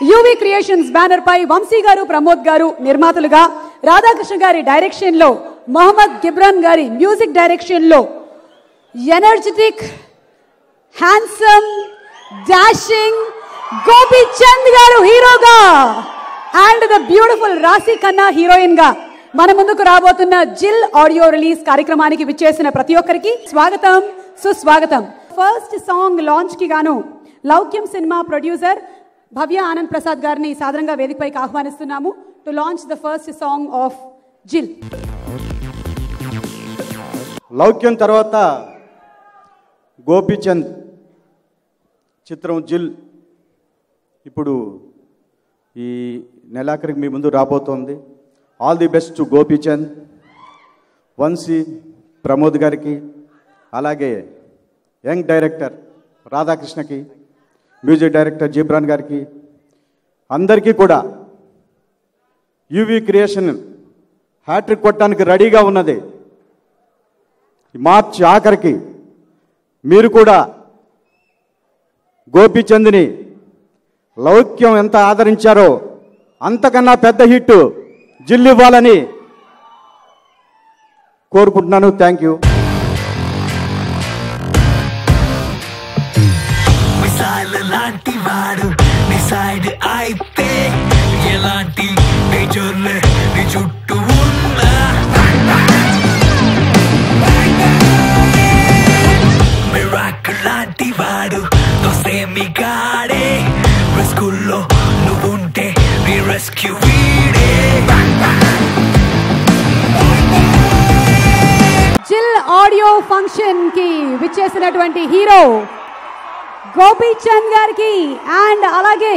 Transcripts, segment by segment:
UV creations banner పై వంశీ గారు ప్రమోద్ గారు నిర్మాతలుగా, రాధాకృష్ణ గారి డైరెక్షన్ లో, మొహమ్మద్ గిబ్రాన్ గారి మ్యూజిక్ డైరెక్షన్ లో energetic, handsome, dashing Gopi Chand గారు హీరోగా అండ్ ద బ్యూటిఫుల్ రాశి ఖన్నా హీరోయిన్ గా మన ముందుకు రాబోతున్న జిల్ ఆడియో రిలీజ్ కార్యక్రమానికి విచ్చేసిన ప్రతి ఒక్కరికి స్వాగతం, సుస్వాగతం. ఫస్ట్ సాంగ్ లాంచ్ కి గాను లౌక్యం సినిమా ప్రొడ్యూసర్ భవ్య ఆనంద్ ప్రసాద్ గారిని సాదరంగా వేదికపైకి ఆహ్వానిస్తున్నాము to launch the first song of Jil. Loukyam తర్వాత గోపీచంద్ చిత్రం జిల్ ఇప్పుడు ఈ నెలాఖరికి మీ ముందు రాబోతోంది. All the best to Gopichand, Vamsi, Pramod గారికి, అలాగే యంగ్ డైరెక్టర్ రాధాకృష్ణకి, మ్యూజిక్ డైరెక్టర్ జిబ్రాన్ గారికి, అందరికీ కూడా యువి క్రియేషన్ హ్యాట్రిక్ కొట్టడానికి రెడీగా ఉన్నది. మార్చి ఆఖరికి మీరు కూడా గోపీచంద్ని లౌక్యం ఎంత ఆదరించారో అంతకన్నా పెద్ద హిట్ జిల్ ఇవ్వాలని కోరుకుంటున్నాను. Thank you. లాంటి వాడు డిసైడ్ అయితే ఎలాంటి మేజర్లే నీ చుట్టూ ఉన్నా మిరాకిల్ లాంటి వాడు దోసేమి గాడే రెస్క్యూలో నువ్వుంటే నీ రెస్క్యూ వీడే. జిల్ ఆడియో ఫంక్షన్ కి విచ్చేసినటువంటి హీరో గోపీచంద్ గారికి అండ్ అలాగే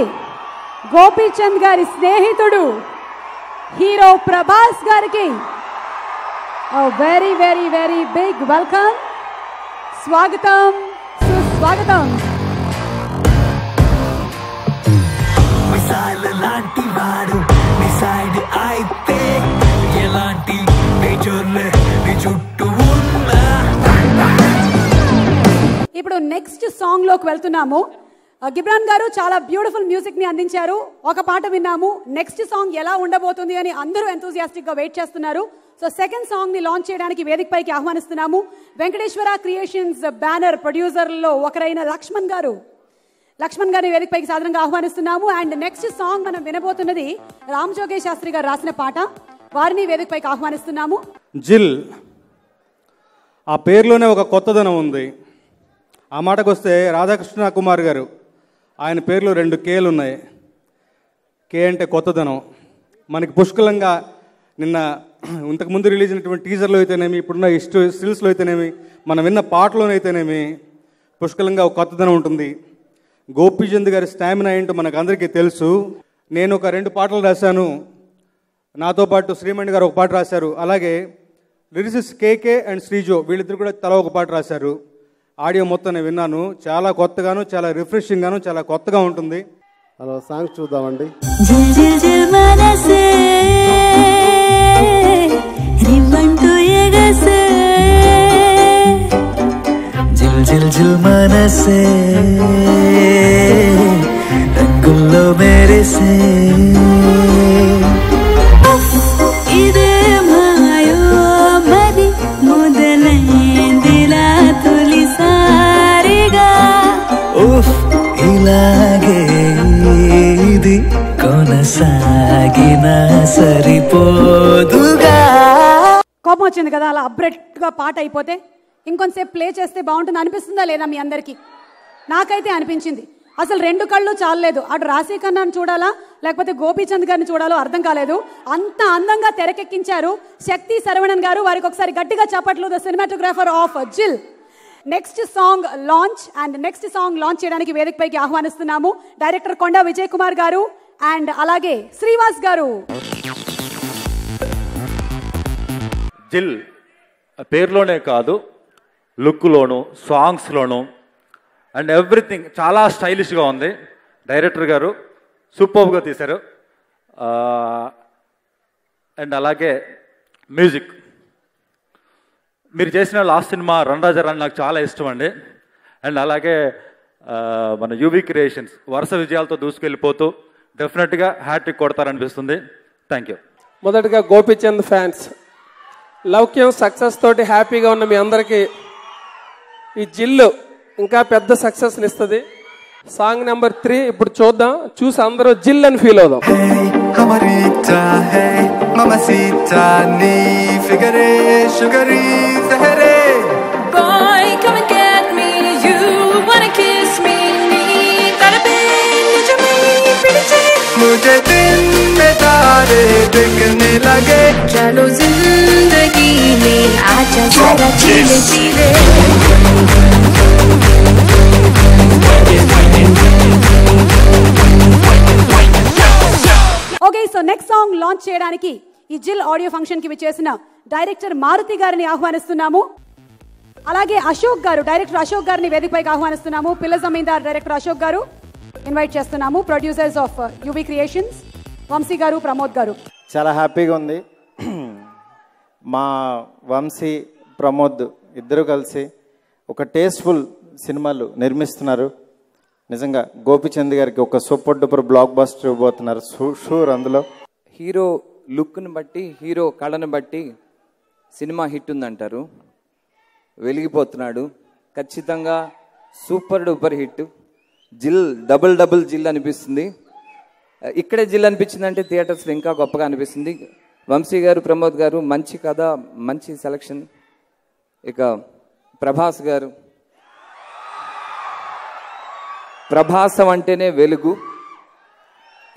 గోపీచంద్ గారి స్నేహితుడు హీరో ప్రభాస్ గారికి very very very big welcome, స్వాగతం, సుస్వాగతం. మిసైల్ లాంటి వాడు డిసైడ్ అయితే ఎలాంటి మేజర్లే నీ చుట్టూ ఉన్నా. ఇప్పుడు నెక్స్ట్ సాంగ్ లోకి వెళ్తున్నాము. గిబ్రాన్ గారు చాలా బ్యూటిఫుల్ మ్యూజిక్ ని అందించారు. ఒక పాట విన్నాము. నెక్స్ట్ సాంగ్ ఎలా ఉండబోతుంది అని అందరూ ఎంతూజియాస్టిక్ గా వెయిట్ చేస్తున్నారు. సో సెకండ్ సాంగ్ ని లాంచ్ చేయడానికి వేదికపైకి ఆహ్వానిస్తున్నాము. వెంకటేశ్వర క్రియేషన్స్ బ్యానర్ ప్రొడ్యూసర్లలో ఒకరైన లక్ష్మణ్ గారిని వేదికపైకి సాధారణంగా ఆహ్వానిస్తున్నాము. అండ్ నెక్స్ట్ సాంగ్ మనం వినబోతున్నది రామ్ జోగేష్ శాస్త్రి గారు రాసిన పాట. వారిని వేదికపైకి ఆహ్వానిస్తున్నాము. జిల్ ఆ పేరులోనే ఒక కొత్తదనం ఉంది. ఆ మాటకు వస్తే రాధాకృష్ణ కుమార్ గారు ఆయన పేర్లో 2 కేలు ఉన్నాయి. కే అంటే కొత్తదనం. మనకి పుష్కలంగా నిన్న ఇంతకుముందు రిలీజ్ అయినటువంటి టీజర్లో అయితేనేమి, ఇప్పుడున్న స్టిల్స్లో అయితేనేమి, మనం విన్న పాటలోనైతేనేమి పుష్కలంగా ఒక కొత్తదనం ఉంటుంది. గోపీచంద్ గారి స్టామినా ఏంటో మనకు అందరికీ తెలుసు. నేను ఒక 2 పాటలు రాశాను. నాతో పాటు శ్రీమణి గారు ఒక పాట రాశారు. అలాగే లిరిసిస్ట్ కేకే అండ్ శ్రీజో వీళ్ళిద్దరు కూడా తలా ఒక పాట రాశారు. ఆడియో మొత్తం నేను విన్నాను. చాలా కొత్తగాను, చాలా రిఫ్రెషింగ్ గాను, చాలా కొత్తగా ఉంటుంది. హలో, సాంగ్ చూద్దామండి. జిల్ జిల్ జిల్ మనసే రివ్వంటూ ఎగసే, జిల్ జిల్ జిల్ మనసే రంగుల్లో మెరిసే, ఇదే మాయో మరి మొదలైందిలా తొలిసారిగా, ఇలాగే ఇది కొనసాగిన సరిపోదుగా. కోపం వచ్చింది కదా అలా అబ్రెట్ గా పాట అయిపోతే? ఇంకొంతసేపు ప్లే చేస్తే బాగుంటుంది అనిపిస్తుందా లేదా మీ అందరికీ? నాకైతే అనిపించింది. అసలు 2 కళ్ళు చాలలేదు. అటు రాశి ఖన్నాను చూడాలా లేకపోతే గోపీచంద్ గారిని చూడాలో అర్థం కాలేదు. అంత అందంగా తెరకెక్కించారు శక్తి శరవణన్ గారు. వారికి ఒకసారి గట్టిగా చప్పట్లు. ద సినిమాటోగ్రాఫర్ ఆఫ్ జిల్. నెక్స్ట్ సాంగ్ లాంచ్ చేయడానికి వేదికపైకి ఆహ్వానిస్తున్నాము డైరెక్టర్ కొండా విజయ్ కుమార్ గారు అండ్ అలాగే శ్రీవాస్ గారు. జిల్ పేరులోనే కాదు, లుక్లోను, సాంగ్స్లోను అండ్ ఎవ్రీథింగ్ చాలా స్టైలిష్గా ఉంది. డైరెక్టర్ గారు సూపర్గా తీశారు. అండ్ అలాగే మ్యూజిక్ మీరు చేసిన లాస్ట్ సినిమా రన్ రాజా రన్ నాకు చాలా ఇష్టం అండి. అండ్ అలాగే మన యువి క్రియేషన్స్ వరుస విజయాలతో దూసుకెళ్ళిపోతూ డెఫినెట్గా హ్యాట్రిక్ కొడతారనిపిస్తుంది. Thank you. మొదటగా గోపీచంద్ ఫ్యాన్స్, లౌక్యం సక్సెస్ తోటి హ్యాపీగా ఉన్న మీ అందరికీ ఈ జిల్లు ఇంకా పెద్ద సక్సెస్ని ఇస్తుంది. సాంగ్ నెంబర్ 3 ఇప్పుడు చూద్దాం, చూసి అందరూ జిల్ అని ఫీల్ అవుదాం. Amarita, hey, mamacita, ni figure, sugary, sahare. Boy, come and get me. You wanna kiss me? Need that a bit? Need you me? Pretty chick. मुझे दिन में तारे दिखने लगे. चलो जिंदगी में आजा जरा धीरे धीरे. Okay, so next song launch చేయడానికి ఈ జిల్ ఆడియో ఫంక్షన్ కి విచ్చేసిన డైరెక్టర్ మారుతి గారిని ఆహ్వానిస్తున్నాము. అలాగే అశోక్ గారు, డైరెక్టర్ అశోక్ గారిని వేదికపైకి ఆహ్వానిస్తున్నాము. పిల్ల జమీందార్ డైరెక్టర్ అశోక్ గారు ఇన్వైట్ చేస్తున్నాము. Producers of UV Creations Vamsi గారు, ప్రమోద్ గారు. చాలా హ్యాపీగా ఉంది. మా వంశీ, ప్రమోద్ ఇద్దరు కలిసి ఒక టేస్ట్ఫుల్ సినిమాలు నిర్మిస్తున్నారు. నిజంగా గోపిచంద్ గారికి ఒక సూపర్ డూపర్ బ్లాక్ బస్టర్ ఇవ్వబోతున్నారు షూర్. అందులో హీరో లుక్ని బట్టి, హీరో కళను బట్టి సినిమా హిట్ ఉందంటారు. వెలిగిపోతున్నాడు, ఖచ్చితంగా సూపర్ డూపర్ హిట్. జిల్ డబుల్ జిల్ అనిపిస్తుంది. ఇక్కడే జిల్ అనిపించింది అంటే థియేటర్స్లో ఇంకా గొప్పగా అనిపిస్తుంది. వంశీ గారు, ప్రమోద్ గారు మంచి కథ, మంచి సెలక్షన్. ఇక ప్రభాస్ గారు, ప్రభాసం అంటేనే వెలుగు.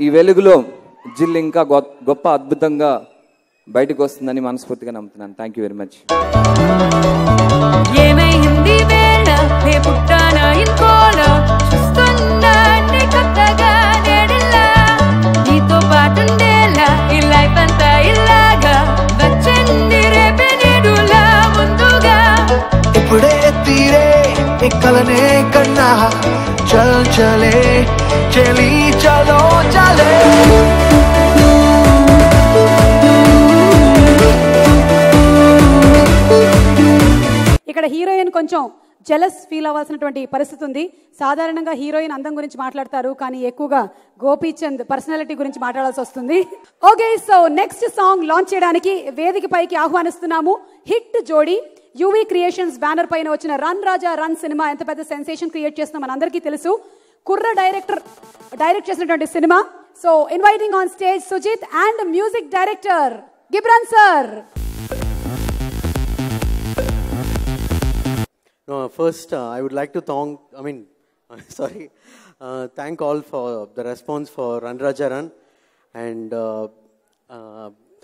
ఈ వెలుగులో జిల్ ఇంకా గొప్ప అద్భుతంగా బయటకు వస్తుందని మనస్ఫూర్తిగా నమ్ముతున్నాను. Thank you very much. ఏమైంది వేళ నే పుట్టానా ఇంకోలా చూస్తున్నా నీ కొత్తగా నేడిలా నీతో పాటుండేలా ఈ లైఫ్ అంతా ఇలాగా వచ్చింది రేపే నేడులా ముందుగా ఇప్పుడే తీరే కలనే కన్నా చల్ చలే చలి చలో చలే. ఇక్కడ హీరోయిన్ కొంచెం జెలస్ ఫీల్ అవ్వాల్సినటువంటి పరిస్థితి ఉంది. సాధారణంగా హీరోయిన్ అందం గురించి మాట్లాడతారు, కానీ ఎక్కువగా గోపీచంద్ పర్సనాలిటీ గురించి మాట్లాడాల్సి వస్తుంది. Okay, so next song launch చేయడానికి వేదిక పైకి ఆహ్వానిస్తున్నాము హిట్ జోడీ. యువి క్రియేషన్స్ బ్యానర్ పైన వచ్చిన రన్ రాజా రన్ సినిమా ఎంత పెద్ద సెన్సేషన్ క్రియేట్ చేస్తుందో మనందరికీ తెలుసు. కుర్ర డైరెక్ట్ చేసినటువంటి సినిమా. So inviting on stage Sujeeth and music director Ghibran sir. No, first I would like to thank all for the response for Run Raja Run, and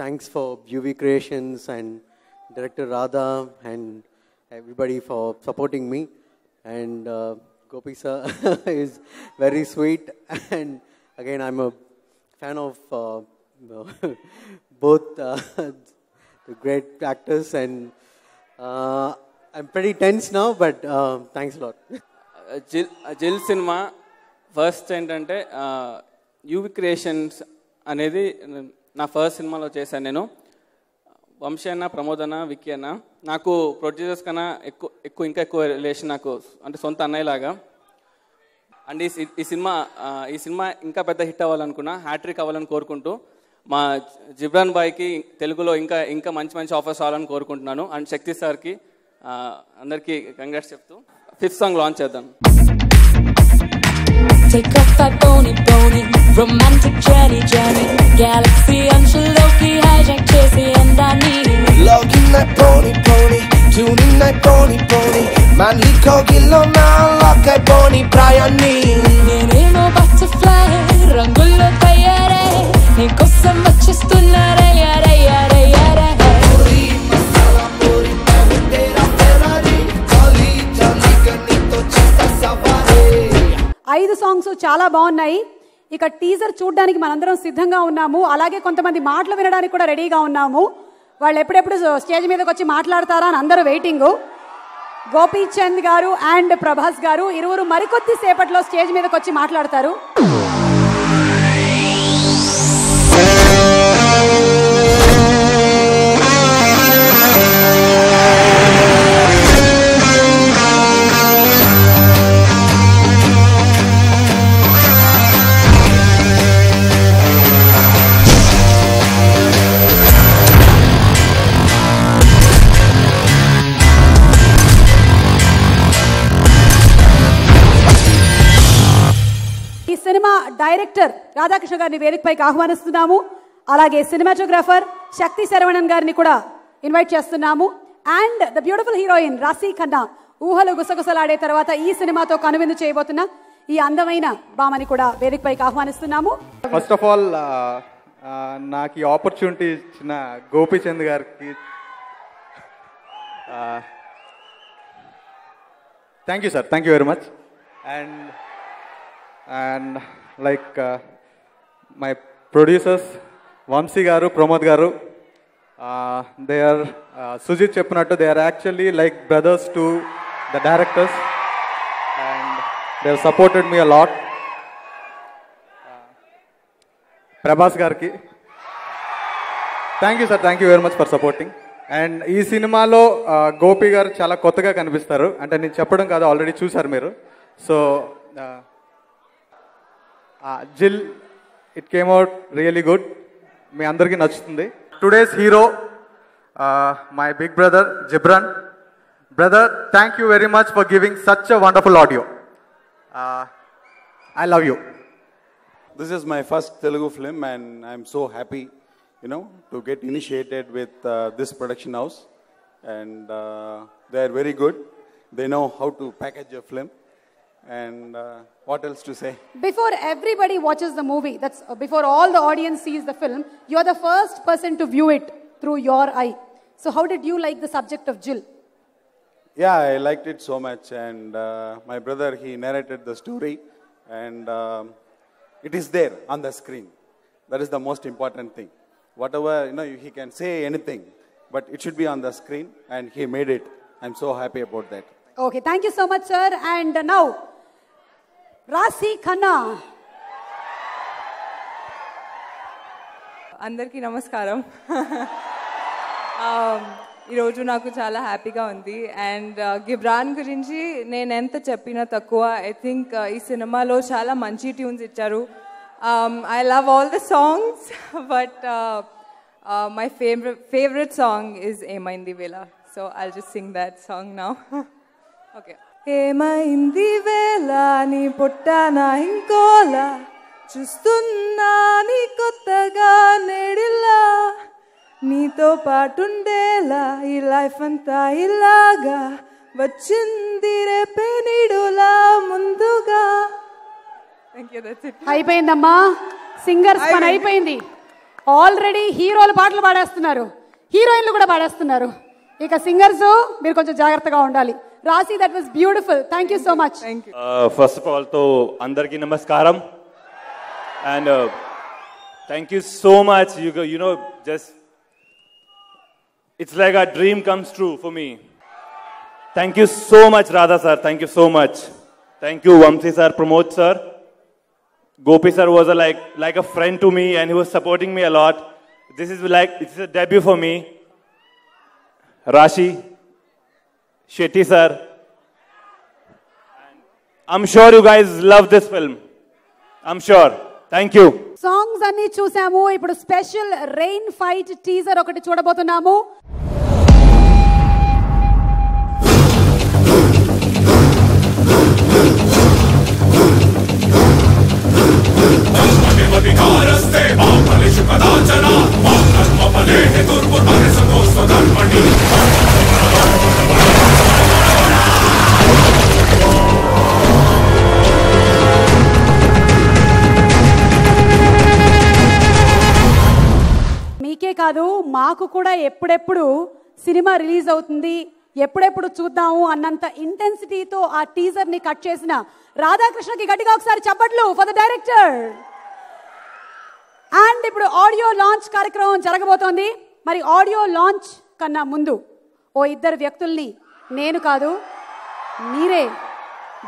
thanks for UV Creations and Director Radha and everybody for supporting me. And Gopi sir is very sweet, and again I'm a fan of both the great actors, and I'm pretty tense now, but thanks a lot. జిల్ cinema first ఏంటంటే UV creations అనేది నా first సినిమాలో చేశాను నేను. వంశీ అన్న, ప్రమోద్ అన్న, విక్కీ అన్న నాకు ప్రొడ్యూసర్స్ కన్నా ఇంకా ఎక్కువ రిలేషన్, నాకు అంటే సొంత అన్నయ్యలాగా. అండ్ ఈ సినిమా ఇంకా పెద్ద హిట్ అవ్వాలనుకున్నా, హ్యాట్రిక్ అవ్వాలని కోరుకుంటూ మా జిబ్రాన్ బాయ్కి తెలుగులో ఇంకా మంచి ఆఫర్స్ రావాలని కోరుకుంటున్నాను. అండ్ శక్తి సార్కి అందరికీ కంగ్రాట్స్ చెప్తూ 5th సాంగ్ లాంచ్ చేద్దాం. Take off that bony, romantic journey, galaxy Anshaloki, hijack Chasey and I need Logging that pony, tuning that pony, manly kogilo na lokai pony prayani. Nenemo butterfly, rangullo tayare, nikosam vachestunna raya raya raya raya. Puri masala puri tera Ferrari, chali chali ganito chista savari. 5 songs చాలా బాగున్నాయి. ఇక teaser చూడడానికి మనందరం సిద్ధంగా ఉన్నాము. అలాగే కొంతమంది మాటలు వినడానికి కూడా రెడీగా ఉన్నాము. వాళ్ళు ఎప్పుడెప్పుడు స్టేజ్ మీదకి వచ్చి మాట్లాడతారా అని అందరూ వెయిటింగ్. గోపీచంద్ గారు అండ్ ప్రభాస్ గారు ఇరువురు మరికొద్ది సేపట్లో స్టేజ్ మీదకి వచ్చి మాట్లాడతారు. డైరెక్టర్ రాధాకృష్ణ గారిని వేదికపైకి ఆహ్వానిస్తున్నాము. అలాగే సినిమాటోగ్రాఫర్ శక్తి శరవణన్ గారిని కూడా ఇన్వైట్ చేస్తున్నాము. అండ్ ద బ్యూటిఫుల్ హీరోయిన్ రాశి ఖన్నా ఊహలు గుసగుసలాడే తర్వాత ఈ సినిమాతో కనువిందు చేయబోతున్న ఈ అందమైన భామని కూడా వేదికపైకి ఆహ్వానిస్తున్నాము. ఫస్ట్ ఆఫ్ ఆల్ నాకు ఈ ఆపర్చునిటీ ఇచ్చిన గోపీచంద్ గారికి thank you sir, thank you very much. And like my producers Vamsi గారు, ప్రమోద్ గారు, దే ఆర్ సుజిత్ చెప్పినట్టు they are actually like brothers to the directors and they have supported me a lot. Prabhas గారికి thank you sir, thank you very much for supporting. And ఈ సినిమాలో గోపి గారు చాలా కొత్తగా కనిపిస్తారు, అంటే నేను చెప్పడం కాదు, ఆల్రెడీ చూసారు మీరు. So Jil, it came out really good, మీ అందరికీ నచ్చుతుంది. Today's hero my big brother Ghibran. Brother, thank you very much for giving such a wonderful audio. I love you. This is my first Telugu film and I'm so happy, to get initiated with this production house. And they are very good. They know how to package a film. And what else to say? Before everybody watches the movie, that's before all the audience sees the film, you're the first person to view it through your eye. So how did you like the subject of Jill? Yeah, I liked it so much. And my brother, he narrated the story. And it is there on the screen. That is the most important thing. Whatever, he can say anything, but it should be on the screen, and he made it. I'm so happy about that. Okay, thank you so much, sir. And now, Rasi Khanna. అందరికీ నమస్కారం. ఈరోజు నాకు చాలా హ్యాపీగా ఉంది. And Ghibran గురించి నేను ఎంత చెప్పినా తక్కువ. ఐ థింక్ ఈ సినిమాలో చాలా మంచి ట్యూన్స్ ఇచ్చారు. I love all the songs, but my favourite song is ఏమైంది వేళ. So I just Singh that song now. Okay. ఏమైంది వేళ నీ పొట్టాన ఇంకోలా, చూస్తున్నా నీ కొత్తగా నెడిలా, నీతో పాటుండేలా ఈ లైఫ్ అంతా ఇలాగా, వచ్చింది రేపే నీడులా ముందుగా. అయిపోయిందమ్మా, సింగర్స్ పని అయిపోయింది. ఆల్రెడీ హీరోలు పాటలు పాడేస్తున్నారు, హీరోయిన్లు కూడా పాడేస్తున్నారు. ఇక సింగర్స్ మీరు కొంచెం జాగ్రత్తగా ఉండాలి. రాశి, that was beautiful. Thank you so much. First of all తో అందరికీ నమస్కారం. And thank you so much. Just it's like a dream comes true for me. Thank you so much, Radha sir. Thank you so much. Thank you, Vamsi sir, Pramod sir. Gopi sir was like a friend to me, and he was supporting me a lot. It's a debut for me. Rashi, Shetty sir. I'm sure you guys love this film. I'm sure. Thank you. Songs అన్ని చూసాము. ఇప్పుడు special rain fight teaser ఒకటి చూడబోతున్నాము. మీకే కాదు, మాకు కూడా ఎప్పుడెప్పుడు సినిమా రిలీజ్ అవుతుంది, ఎప్పుడెప్పుడు చూద్దాము అన్నంత ఇంటెన్సిటీతో ఆ టీజర్ ని కట్ చేసిన రాధాకృష్ణకి గట్టిగా ఒకసారి చప్పట్లు ఫర్ ద డైరెక్టర్. అండ్ ఇప్పుడు ఆడియో లాంచ్ కార్యక్రమం జరగబోతోంది. మరి ఆడియో లాంచ్ కన్నా ముందు ఓ ఇద్దరు వ్యక్తుల్ని నేను కాదు మీరే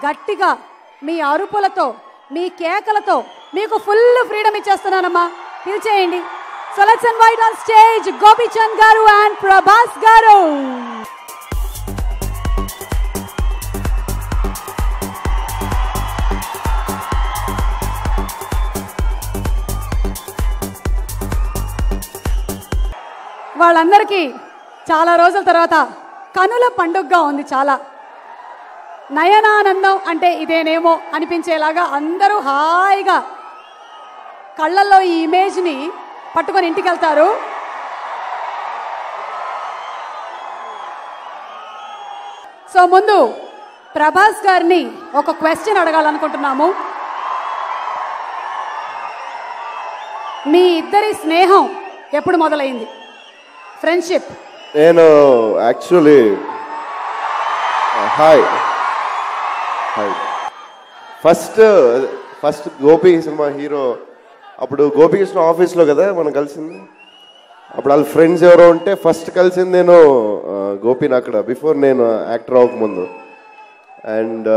గట్టిగా మీ అరుపులతో, మీ కేకలతో మీకు ఫుల్ ఫ్రీడమ్ ఇచ్చేస్తున్నానమ్మా. పిలిచేయండి. So let's invite on stage Gopi Chand garu and Prabhas garu. వాళ్ళందరికీ చాలా రోజుల తర్వాత కనుల పండుగగా ఉంది. చాలా నయనానందం అంటే ఇదేనేమో అనిపించేలాగా అందరూ హాయిగా కళ్ళల్లో ఈ ఇమేజ్ని పట్టుకొని ఇంటికి వెళ్తారు. సో ముందు ప్రభాస్ గారిని ఒక క్వశ్చన్ అడగాలనుకుంటున్నాము. మీ ఇద్దరి స్నేహం ఎప్పుడు మొదలైంది? ఫ్రెండ్షిప్. నేను actually hi first Gopi cinema hero అప్పుడు గోపికృష్ణ ఆఫీస్లో కదా మనం కలిసింది. అప్పుడు వాళ్ళ ఫ్రెండ్స్ ఎవరో ఉంటే ఫస్ట్ కలిసింది నేను గోపిని అక్కడ, బిఫోర్ నేను యాక్టర్ అవ్వకముందు. అండ్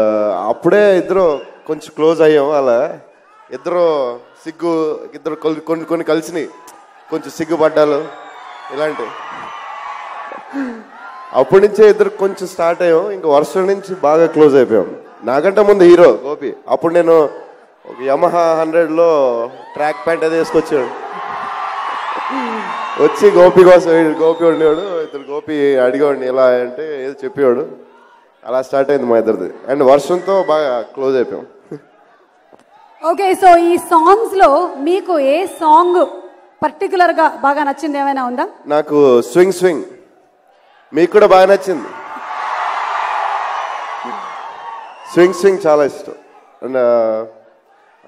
అప్పుడే ఇద్దరు కొంచెం క్లోజ్ అయ్యాం. అలా ఇద్దరు కొన్ని కలిసినాయి, కొంచెం సిగ్గుపడ్డాలు ఇలాంటివి. అప్పటి నుంచే ఇద్దరు కొంచెం స్టార్ట్ అయ్యాం. ఇంకా వర్షం నుంచి బాగా క్లోజ్ అయిపోయాం. నాకంటే ముందు హీరో గోపి. అప్పుడు నేను ఒక యమహా 100లో ట్రాక్ ప్యాంట్ అది వేసుకొచ్చాడు. వచ్చి గోపి కోసం గోపి ఉండేవాడు. ఇద్దరు గోపి అడిగేవాడిని ఎలా అంటే ఏదో చెప్పేవాడు. అలా స్టార్ట్ అయింది మా ఇద్దరిది. అండ్ వర్షంతో బాగా క్లోజ్ అయిపోయాం. ఓకే, సో ఈ సాంగ్స్లో మీకు ఏ సాంగ్ పర్టికులర్గా బాగా నచ్చింది ఏమైనా ఉందా? నాకు స్వింగ్ మీకు కూడా బాగా నచ్చింది. స్వింగ్ చాలా ఇష్టం. అండ్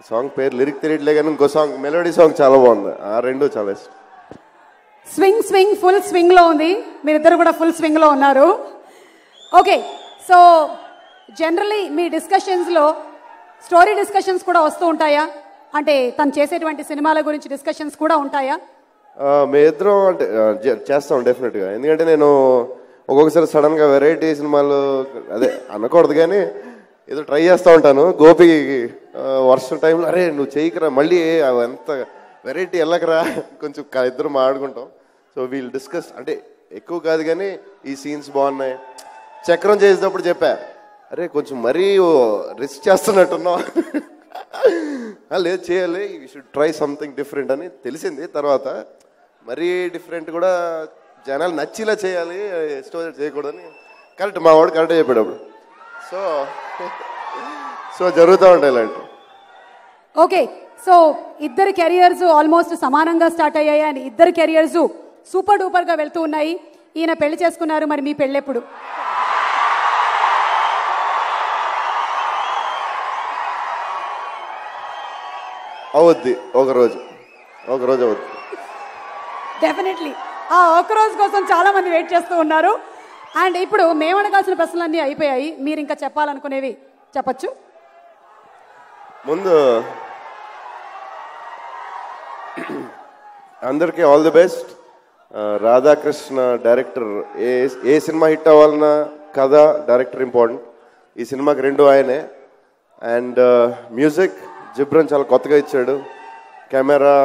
సాంగ్ పేరు లిరిక్ తెలియట్లే కానీ ఇంకో సాంగ్ మెలోడీ సాంగ్ చాలా బాగుంది. ఆ రెండు చాలా ఇష్టం. స్వింగ్ ఫుల్ స్వింగ్లో ఉంది. మీరిద్దరు కూడా ఫుల్ స్వింగ్లో ఉన్నారు. ఓకే, సో జనరలీ మీ డిస్కషన్స్లో స్టోరీ డిస్కషన్స్ కూడా వస్తూ ఉంటాయా? అంటే తను చేసేటువంటి సినిమాల గురించి డిస్కషన్స్ కూడా ఉంటాయా? మీ ఇద్దరం అంటే చేస్తాం డెఫినెట్గా. ఎందుకంటే నేను ఒక్కొక్కసారి సడన్గా వెరైటీ సినిమాలు అదే అనకూడదు కానీ ఏదో ట్రై చేస్తూ ఉంటాను. గోపి వర్షం టైంలో అరే నువ్వు చేయకరా మళ్ళీ ఎంత వెరైటీ వెళ్ళకరా కొంచెం ఇద్దరు మాట్లాడుకుంటాం. So we'll discuss. అంటే ఎక్కువ కాదు కానీ ఈ సీన్స్ బాగున్నాయి. చక్రం చేసేటప్పుడు చెప్పా అరే కొంచెం మరీ రిస్క్ చేస్తున్నట్టున్నావు. లేదు చేయాలి, you should try something different అని తెలిసింది. తర్వాత మరీ డిఫరెంట్ కూడా జనాలు నచ్చిలా చేయాలి, స్టోరీ చేయకూడదని కరెక్ట్ మా వాడు కరెక్ట్గా చెప్పాడు అప్పుడు. సో జరుగుతూ ఉంటాయి ఇలాంటి. ఓకే, సో ఇద్దరు కెరియర్స్ ఆల్మోస్ట్ సమానంగా స్టార్ట్ అయ్యాయి అండ్ ఇద్దరు కెరియర్స్ సూపర్ డూపర్గా వెళ్తూ ఉన్నాయి. ఈయన పెళ్లి చేసుకున్నారు, మరి మీ పెళ్ళెప్పుడు? అవుద్ది ఒకరోజు అవుద్ది డెఫినెట్లీ. ఆ ఒక రోజు కోసం చాలా మంది వెయిట్ చేస్తూ ఉన్నారు. అండ్ ఇప్పుడు మేము అడగాల్సిన ప్రశ్నలన్నీ అయిపోయాయి. మీరు ఇంకా చెప్పాలనుకునేవి చెప్పచ్చు. ముందు అందరికీ all the best. Radhakrishna director. A cinema hit అవ్వాలన్నా కథ, డైరెక్టర్ ఇంపార్టెంట్. ఈ సినిమాకి రెండు ఆయనే. అండ్ మ్యూజిక్ జిబ్రన్ చాలా కొత్తగా ఇచ్చాడు. కెమెరా,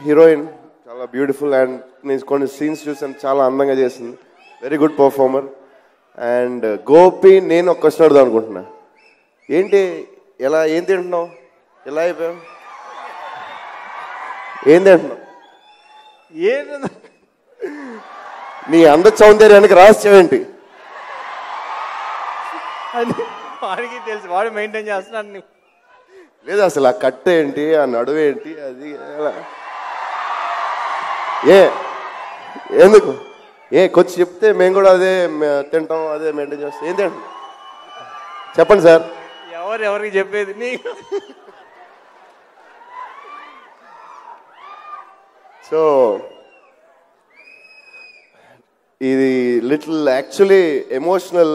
హీరోయిన్ చాలా బ్యూటిఫుల్. అండ్ నేను కొన్ని సీన్స్ చూసాను, చాలా అందంగా చేసింది. Very good performer. And Gopi నేను ఒక క్వశ్చన్ అడుగుదాం అనుకుంటున్నా. ఏంటి ఏం తింటున్నావు? ఎలా అయిపోయావు? ఏం తింటున్నావు? నీ అంద సౌందర్యానికి రహస్యం ఏంటి? అది వాడికి తెలుసు, వాడు మెయింటైన్ చేస్తున్నాడు. లేదు అసలు ఆ కట్ట ఏంటి, ఆ నడువు ఏంటి, అది ఎందుకు కొంచెం చెప్తే మేము కూడా అదే తింటాం, అదే మెయింటైన్ చేస్తాం. ఏం తింటాం చెప్పండి సార్. ఎవరికి చెప్పేది నీకు? సో ఇది లిటిల్ యాక్చువల్లీ ఎమోషనల్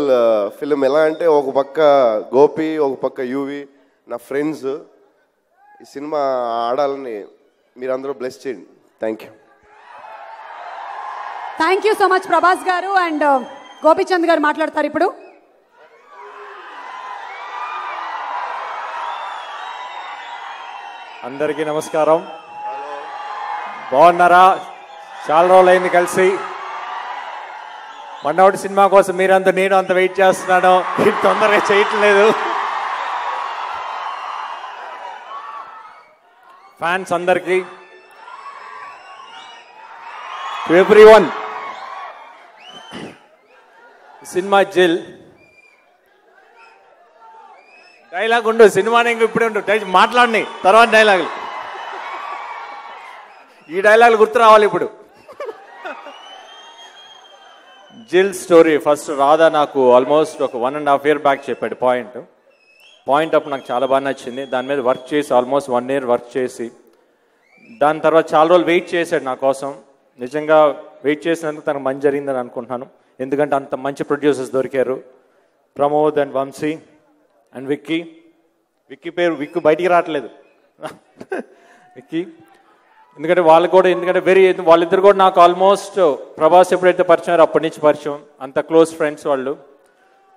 ఫిలిం. ఎలా అంటే ఒక పక్క గోపి, ఒక పక్క యూవి నా ఫ్రెండ్స్. ఈ సినిమా ఆడాలని మీరందరూ బ్లెస్ చేయండి. Thank you. Thank you so much Prabhas గారు. అండ్ గోపీచంద్ గారు మాట్లాడతారు ఇప్పుడు. అందరికీ నమస్కారం. బాగున్నారా? చాలా రోజులైంది కలిసి. మొన్నటి సినిమా కోసం మీరంతా నేను అంత వెయిట్ చేస్తున్నాను. ఇది తొందరగా చేయట్లేదు. ఫ్యాన్స్ అందరికీ, ఎవ్రీవన్. సినిమా జిల్ డైలాగ్ ఉండు, సినిమానే ఇంక ఇప్పుడే ఉండు, మాట్లాడిని తర్వాత డైలాగులు. ఈ డైలాగులు గుర్తు రావాలి ఇప్పుడు. జిల్ స్టోరీ ఫస్ట్ రాధా నాకు ఆల్మోస్ట్ ఒక 1.5 year బ్యాక్ చెప్పాడు పాయింట్ అప్పుడు నాకు చాలా బాగా నచ్చింది. దాని మీద వర్క్ చేసి ఆల్మోస్ట్ 1 year వర్క్ చేసి దాని తర్వాత చాలా రోజులు వెయిట్ చేశాడు నా కోసం. నిజంగా వెయిట్ చేసినందుకు తనకు మంచి జరిగిందని అనుకుంటున్నాను. ఎందుకంటే అంత మంచి ప్రొడ్యూసర్స్ దొరికారు, ప్రమోద్ అండ్ వంశీ అండ్ విక్కీ పేరు విక్కు బయటికి రావట్లేదు విక్కీ. ఎందుకంటే వాళ్ళిద్దరు కూడా నాకు ఆల్మోస్ట్ ప్రభాస్ ఎప్పుడైతే పరిచయం అప్పటి నుంచి పరిచయం, అంత క్లోజ్ ఫ్రెండ్స్ వాళ్ళు.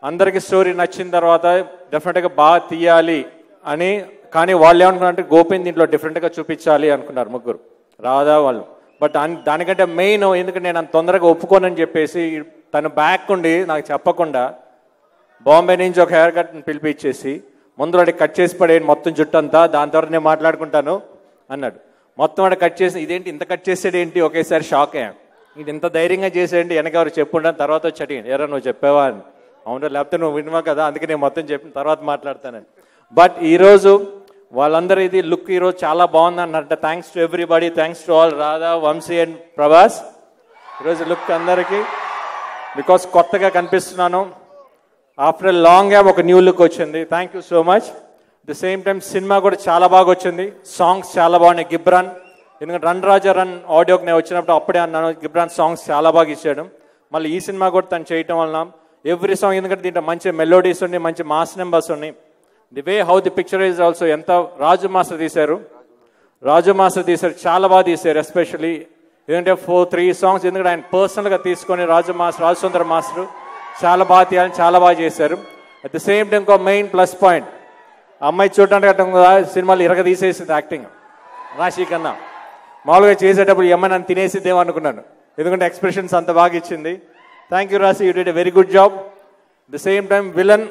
అందరికీ స్టోరీ నచ్చిన తర్వాత డెఫినెట్గా బాగా తీయాలి అని, కానీ వాళ్ళు ఏమనుకున్నారంటే గోపిని దీంట్లో డిఫరెంట్గా చూపించాలి అనుకున్నారు ముగ్గురు, రాధా వాళ్ళు. బట్ దానికంటే మెయిన్, ఎందుకంటే నేను అంత తొందరగా ఒప్పుకోనని చెప్పేసి తను బ్యాక్ ఉండి నాకు చెప్పకుండా బాంబే నుంచి ఒక హెయిర్ కట్ని పిలిపించేసి ముందు వాడికి కట్ చేసి పడేయండి మొత్తం జుట్టు అంతా, దాని తర్వాత నేను మాట్లాడుకుంటాను అన్నాడు. మొత్తం వాడు కట్ చేసి ఇదేంటి ఇంత కట్ చేసాడు ఏంటి, ఒకేసారి షాక్ అయ్యాను. ఇది ఇంత ధైర్యంగా చేసేయండి, వెనక ఎవరు చెప్పుంటాను. తర్వాత వచ్చి అడిగాను, ఎరా నువ్వు చెప్పావా అని. అవును, లేకపోతే నువ్వు వినవా కదా, అందుకే నేను మొత్తం చెప్పిన తర్వాత మాట్లాడతానని. బట్ ఈరోజు వాళ్ళందరూ ఇది లుక్ ఈరోజు చాలా బాగుంది అన్నట్టు. Thanks to everybody, thanks to all Radha, Vamsi and Prabhas. ఈరోజు లుక్ అందరికీ బికాస్ కొత్తగా కనిపిస్తున్నాను. ఆఫ్టర్ లాంగ్ గ్యాప్ ఒక న్యూ లుక్ వచ్చింది. Thank you so much. The same time సినిమా కూడా చాలా బాగా వచ్చింది, సాంగ్స్ చాలా బాగున్నాయి. గిబ్రాన్, ఎందుకంటే రన్ రాజా రన్ ఆడియోకి నేను వచ్చినప్పుడు అప్పుడే అన్నాను గిబ్రాన్ సాంగ్స్ చాలా బాగా ఇచ్చాడు. మళ్ళీ ఈ సినిమా కూడా తను చేయటం వలన ఎవ్రీ సాంగ్, ఎందుకంటే దీంట్లో మంచి మెలోడీస్ ఉన్నాయి, మంచి మాస్ నెంబర్స్ ఉన్నాయి. The way how the picture is also, ఎంత రాజు మాస్టర్ తీశారు చాలా బాగా తీశారు. ఎస్పెషల్లీ ఎందుకంటే 3 songs, ఎందుకంటే ఆయన పర్సనల్గా తీసుకొని రాజు సుందర మాస్టర్ చాలా బాగా తీయాలని చాలా బాగా చేశారు. అట్ ద సేమ్ టైం ఇంకో మెయిన్ ప్లస్ పాయింట్, అమ్మాయి చూడటానికి అర్థం కదా సినిమాలు ఇరగ తీసేసింది యాక్టింగ్. రాశి కన్నా మామూలుగా చేసేటప్పుడు ఏమైనా నన్ను తినేసిద్దేమో అనుకున్నాను, ఎందుకంటే ఎక్స్ప్రెషన్స్ అంత బాగా ఇచ్చింది. థ్యాంక్ యూ రాశి, you did a very good job. The same time villain,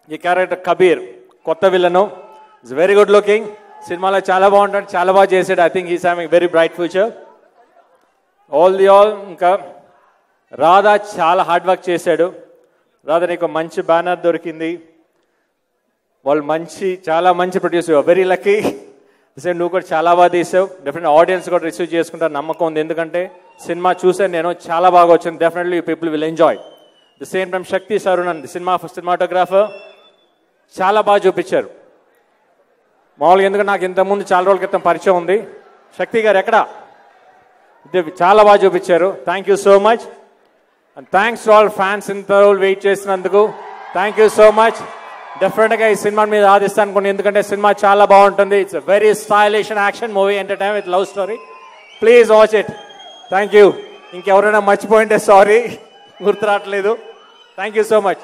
ఈ క్యారెక్టర్ కబీర్ కొత్త villain, it's very good looking. సినిమాలో చాలా బాగుంటాడు, చాలా బాగా చేశాడు. I think is having very bright future. All ఇంకా రాధా చాలా హార్డ్ వర్క్ చేశాడు. రాధా నీకు మంచి బ్యానర్ దొరికింది, వాళ్ళు చాలా మంచి ప్రొడ్యూసర్, వెరీ లక్కీ. సేమ్ నువ్వు కూడా చాలా బాగా తీసావు. డెఫినెట్ ఆడియన్స్ కూడా రిసీవ్ చేసుకుంటారు నమ్మకం ఉంది, ఎందుకంటే సినిమా చూసాను నేను, చాలా బాగా వచ్చింది. Definitely people will enjoy. The same time Sakthi Saravanan cinematographer చాలా బాగా చూపించారు. మామూలుగా ఎందుకంటే నాకు ఇంతకుముందు చాలా రోజుల క్రితం పరిచయం ఉంది. శక్తి గారు ఎక్కడ, చాలా బాగా చూపించారు. Thank you so much. And thanks to all fans ఇంత రోజులు వెయిట్ చేసినందుకు. Thank you so much. డెఫినెట్గా ఈ సినిమా మీద ఆదిస్తాను అనుకోండి, ఎందుకంటే సినిమా చాలా బాగుంటుంది. It's very stylish and action movie, entertain with love story. Please watch it. Thank you. ఇంకెవరైనా మర్చిపోయింటే సారీ, గుర్తు రావట్లేదు. Thank you so much.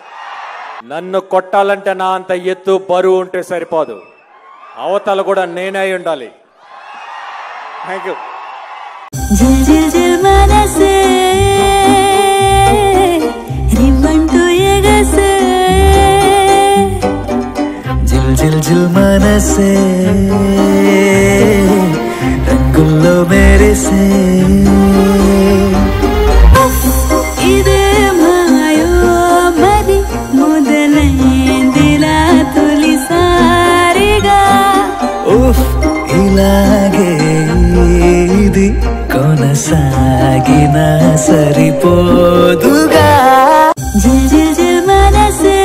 నన్ను కొట్టాలంటే నా అంత ఎత్తు బరువు ఉంటే సరిపోదు, అవతల కూడా నేనే ఉండాలి. Thank you. జిల్ జిల్ మనసే రంగుల్లో మెరిసే ఇదే మాయో మరి మొదలైందిలా తొలిసారిగా ఇలాగే ఇది కొనసాగిన సరిపోదుగా. జిల్ జిల్ జిల్ మనసే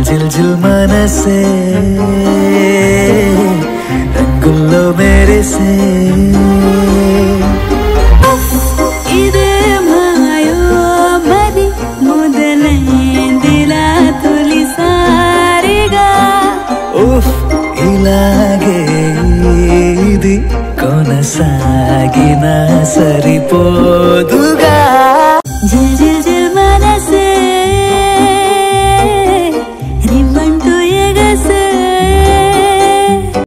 జిల్ జిల్ మనసే రంగుల్లో మెరిసే ఇదే మాయో మరి మొదలైందిలా తొలిసారిగా ఇలాగే ఇది కొనసాగిన సరిపోదుగా.